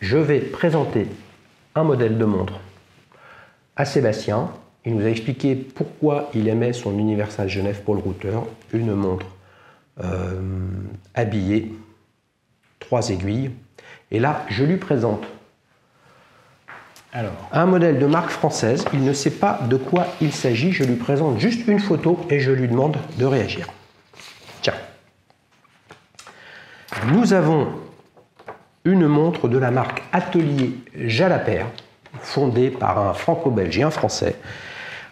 je vais présenter un modèle de montre à Sébastien. Il nous a expliqué pourquoi il aimait son Universal Genève Paul Router, une montre habillée, 3 aiguilles. Et là, je lui présente un modèle de marque française. Il ne sait pas de quoi il s'agit. Je lui présente juste une photo et je lui demande de réagir. Tiens. Nous avons une montre de la marque Atelier Jalabert, fondée par un franco-belge et un français.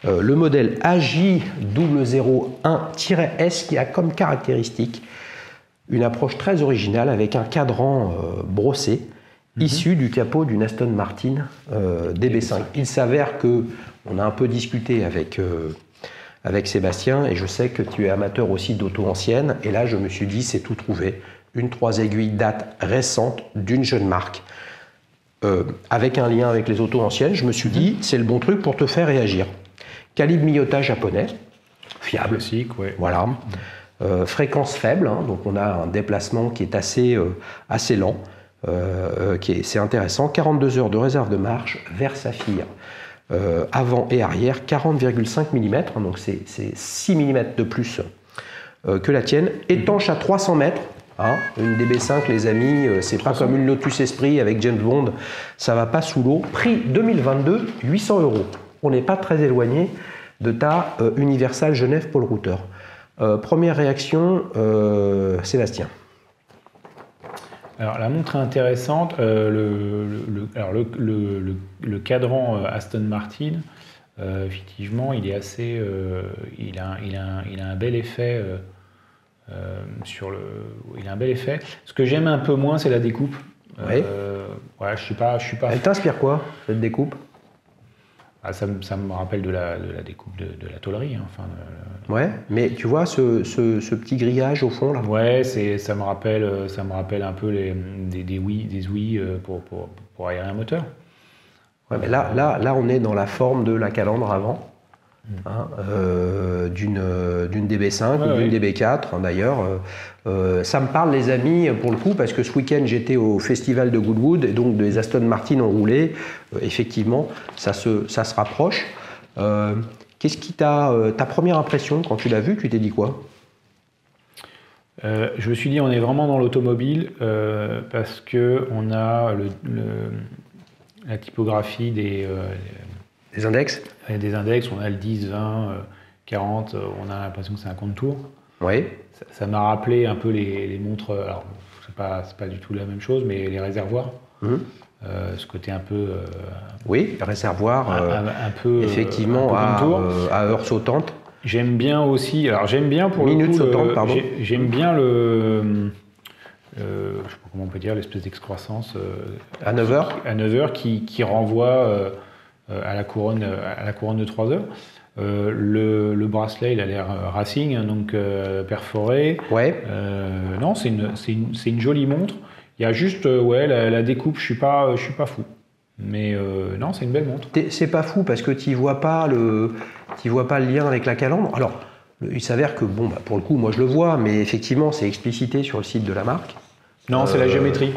Le modèle AJ001-S qui a comme caractéristique une approche très originale avec un cadran brossé issu du capot d'une Aston Martin DB5. Il s'avère que on a un peu discuté avec Sébastien et je sais que tu es amateur aussi d'auto ancienne et là je me suis dit c'est tout trouvé. Une 3 aiguilles date récente d'une jeune marque avec un lien avec les autos anciennes. Je me suis dit c'est le bon truc pour te faire réagir. Calibre Miyota japonais, fiable. Classique, ouais. Voilà. Fréquence faible, hein, donc on a un déplacement qui est assez lent. C'est intéressant. 42 heures de réserve de marche, verre saphir avant et arrière, 40,5 mm, hein, donc c'est 6 mm de plus que la tienne. Étanche à 300 mètres. Hein, une DB5, les amis, c'est pas comme une Lotus Esprit avec James Bond, ça va pas sous l'eau. Prix 2022, 800 €. On n'est pas très éloigné de ta Universal Genève Paul Router. Première réaction, Sébastien. Alors la montre est intéressante. Le cadran Aston Martin, effectivement, il est assez, il a un bel effet il a un bel effet. Ce que j'aime un peu moins, c'est la découpe. Oui. Ouais, je suis pas. Elle t'inspire quoi cette découpe? Ah, ça me rappelle de la découpe de la tôlerie. Hein, enfin, ouais, mais tu vois ce petit grillage au fond là. Ouais, ça me rappelle un peu des ouïes pour aérer un moteur. Ouais, mais là, on est dans la forme de la calandre avant, hein, d'une DB5 ou d'une DB4 hein, d'ailleurs. Ça me parle les amis pour le coup parce que ce week-end j'étais au festival de Goodwood et donc des Aston Martin ont roulé. Effectivement, ça se rapproche. Qu'est-ce qui ta première impression quand tu l'as vu, tu t'es dit quoi? Je me suis dit on est vraiment dans l'automobile parce que on a la typographie des index. Des index, on a le 10, 20, 40, on a l'impression que c'est un compte tour. Oui. Ça m'a rappelé un peu les montres, alors c'est pas du tout la même chose, mais les réservoirs. Ce côté un peu... oui, réservoir, un peu effectivement un peu à heure sautante. J'aime bien aussi, alors j'aime bien pour minute le coup... sautante, pardon. J'aime bien je sais pas comment on peut dire, l'espèce d'excroissance... à 9 heures. À 9 heures qui renvoie à la couronne de 3 heures. Le bracelet, il a l'air racing, hein, donc perforé. Ouais. Non, c'est une jolie montre. Il y a juste la découpe, je suis pas fou. Mais non, c'est une belle montre. C'est pas fou parce que tu vois pas le lien avec la calandre. Alors, il s'avère que bon, pour le coup, moi je le vois, mais effectivement, c'est explicité sur le site de la marque. Non, c'est la géométrie.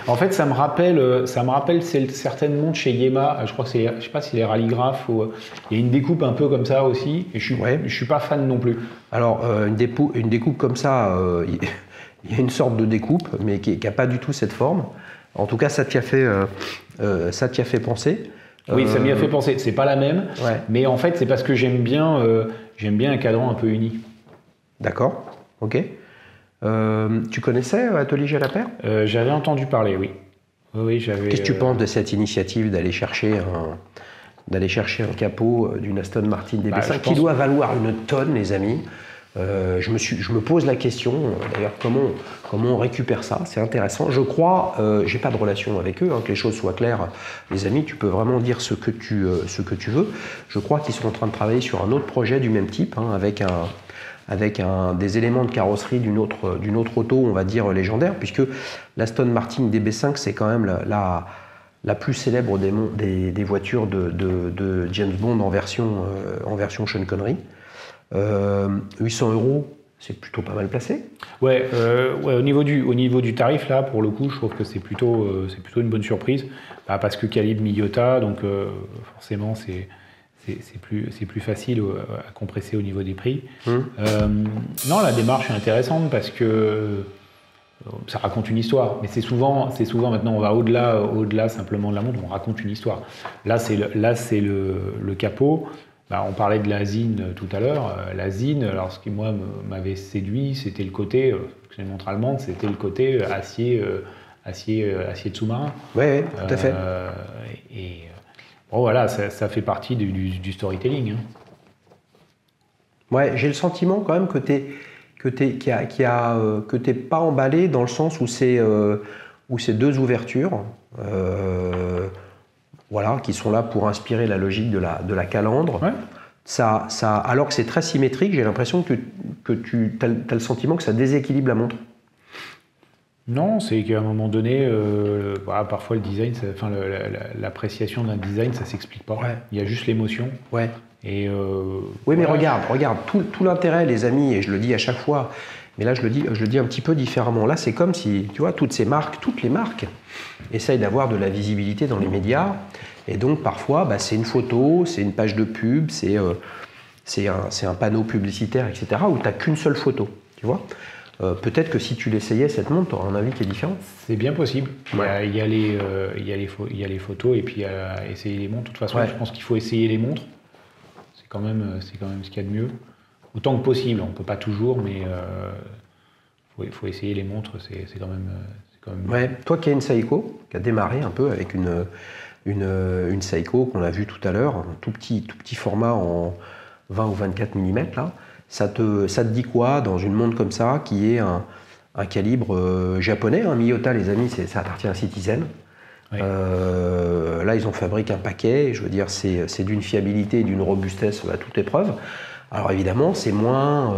En fait, ça me rappelle certaines montres chez Yema. Je crois que je sais pas si les rallygraphes ou il y a une découpe un peu comme ça aussi. Et je suis pas fan non plus. Alors une découpe comme ça, il y a une sorte de découpe, mais qui n'a pas du tout cette forme. En tout cas, ça t'y a fait penser. Oui, ça m'y a fait penser. C'est pas la même, ouais. Mais en fait, c'est parce que j'aime bien un cadran un peu uni. D'accord. Ok. Tu connaissais Atelier Jalabert? J'avais entendu parler, oui. Oui, j'avais. Qu'est-ce que tu penses de cette initiative d'aller chercher un capot d'une Aston Martin DB5 qui doit valoir une tonne, les amis? Je me pose la question, d'ailleurs, comment on récupère ça? C'est intéressant. Je crois, j'ai pas de relation avec eux, hein, que les choses soient claires, les amis, tu peux vraiment dire ce que tu veux. Je crois qu'ils sont en train de travailler sur un autre projet du même type, hein, avec des éléments de carrosserie d'une autre auto, on va dire légendaire, puisque l'Aston Martin DB5, c'est quand même la plus célèbre des voitures de James Bond en version Sean Connery. 800 €, c'est plutôt pas mal placé. Ouais, au niveau du tarif, là, pour le coup, je trouve que c'est plutôt une bonne surprise. Parce que calibre Miyota, donc forcément, c'est plus facile à compresser au niveau des prix. Non, la démarche est intéressante parce que ça raconte une histoire. Mais c'est souvent maintenant, on va au-delà simplement de la montre, on raconte une histoire. Là, c'est le capot. On parlait de la Zine tout à l'heure. La Zine, alors ce qui moi m'avait séduit, c'était le côté, c'est une montre allemande, c'était le côté acier de sous-marin. Oui, tout à fait. Bon, voilà, ça fait partie du storytelling. Ouais, j'ai le sentiment quand même que t'es pas emballé dans le sens où c'est deux ouvertures. Voilà, qui sont là pour inspirer la logique de la calandre. Ouais. Alors que c'est très symétrique, j'ai l'impression que tu as le sentiment que ça déséquilibre la montre. Non, c'est qu'à un moment donné, parfois le design, l'appréciation d'un design, ça s'explique pas. Ouais. Il y a juste l'émotion. Ouais. Et oui, mais regarde, tout l'intérêt, les amis, et je le dis à chaque fois, mais là je le dis un petit peu différemment. Là, c'est comme si, tu vois, toutes les marques essayent d'avoir de la visibilité dans les médias, et donc parfois, c'est une photo, c'est une page de pub, c'est un panneau publicitaire, etc., où tu n'as qu'une seule photo, tu vois. Peut-être que si tu l'essayais, cette montre, tu auras un avis qui est différent. C'est bien possible. Ouais. Il y a les photos, et puis il y a essayer les montres. De toute façon, ouais. Je pense qu'il faut essayer les montres. C'est quand même ce qu'il y a de mieux. Autant que possible, on ne peut pas toujours, mais il faut essayer les montres, c'est quand même ouais. Toi qui as une Seiko, qui a démarré un peu avec une Seiko qu'on a vue tout à l'heure, un tout petit format en 20 ou 24 mm, là, ça te dit quoi dans une montre comme ça, qui est un calibre japonais, Miyota, les amis, ça appartient à Citizen. Oui. Là, ils en fabriquent un paquet, je veux dire, c'est d'une fiabilité et d'une robustesse à toute épreuve. Alors évidemment, c'est moins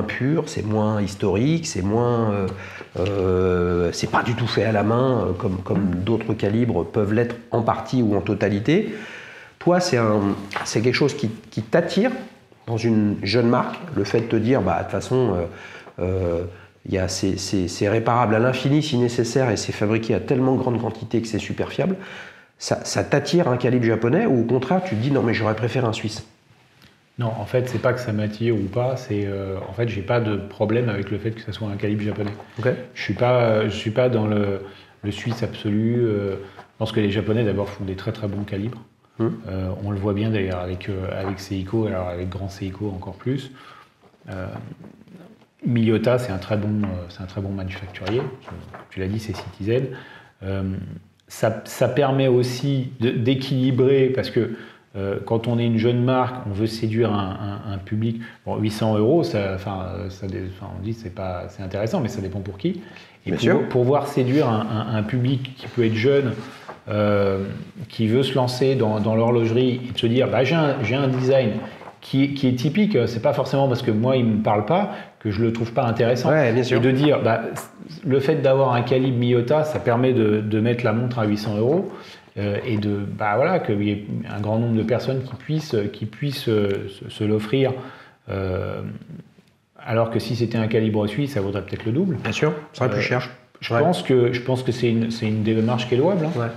pur, c'est moins historique, c'est pas du tout fait à la main comme d'autres calibres peuvent l'être en partie ou en totalité. Toi, c'est quelque chose qui t'attire dans une jeune marque, le fait de te dire, de toute façon, c'est réparable à l'infini si nécessaire et c'est fabriqué à tellement grande quantité que c'est super fiable. Ça t'attire un calibre japonais ou au contraire, tu te dis, non mais j'aurais préféré un suisse? Non, en fait, c'est pas que ça m'attire ou pas, c'est en fait, j'ai pas de problème avec le fait que ça soit un calibre japonais. Okay. Je suis pas dans le suisse absolu. Je pense que les Japonais d'abord font des très très bons calibres. On le voit bien d'ailleurs avec Seiko, alors avec Grand Seiko encore plus. Miyota, c'est un très bon manufacturier. Tu l'as dit, c'est Citizen. Ça permet aussi d'équilibrer parce que quand on est une jeune marque, on veut séduire un public. Bon, 800 €, on dit c'est intéressant, mais ça dépend pour qui. Et pour pouvoir séduire un public qui peut être jeune, qui veut se lancer dans l'horlogerie et de se dire j'ai un design qui est typique, c'est pas forcément parce que moi il me parle pas que je le trouve pas intéressant. Ouais, bien sûr. Et de dire le fait d'avoir un calibre Miyota, ça permet de mettre la montre à 800 € et qu'il y ait un grand nombre de personnes qui puissent se l'offrir. Alors que si c'était un calibre suisse, ça vaudrait peut-être le double. Bien sûr, ça serait plus cher. Je pense que c'est une démarche qui est louable. Ouais.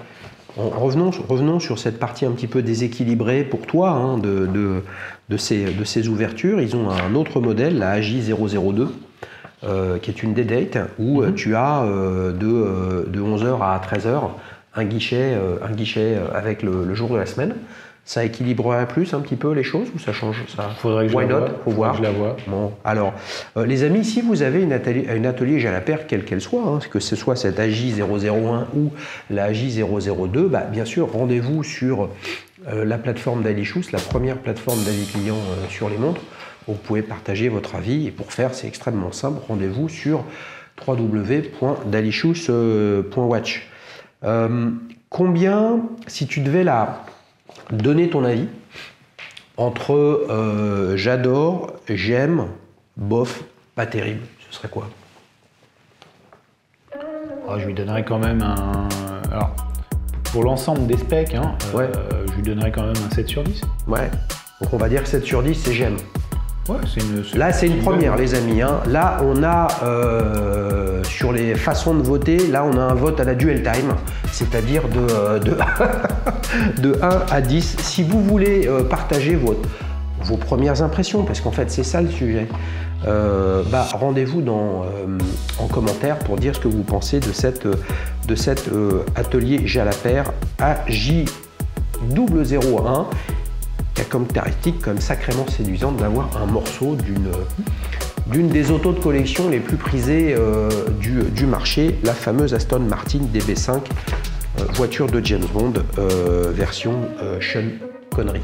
Revenons sur cette partie un petit peu déséquilibrée pour toi de ces ouvertures. Ils ont un autre modèle, la AJ002, qui est une D-Date où tu as de 11h à 13h un guichet avec le jour de la semaine. Ça équilibrerait plus un petit peu les choses ou ça change ça? Faudrait que je la vois. Bon, alors, les amis, si vous avez une atelier Jalabert, quelle qu'elle soit, que ce soit cette AJ001 ou la AJ002, bien sûr, rendez-vous sur la plateforme Dailyshoes, la première plateforme d'avis client sur les montres. Vous pouvez partager votre avis et pour faire, c'est extrêmement simple. Rendez-vous sur www.dailyshoes.watch. Combien, si tu devais donner ton avis entre j'adore, j'aime, bof, pas terrible, ce serait quoi? Je lui donnerais quand même alors, pour l'ensemble des specs, je lui donnerais quand même un 7 sur 10. Ouais, donc on va dire que 7 sur 10, c'est j'aime. Ouais, là, c'est une première, les amis. Hein. Là, on a, sur les façons de voter, là, on a un vote à la duel time, c'est-à-dire de 1 à 10. Si vous voulez partager vos premières impressions, parce qu'en fait, c'est ça le sujet, rendez-vous en commentaire pour dire ce que vous pensez de cet atelier Jalapert AJ001, qui a comme caractéristique comme sacrément séduisante d'avoir un morceau d'une des autos de collection les plus prisées du marché, la fameuse Aston Martin DB5, voiture de James Bond, version Sean Connery.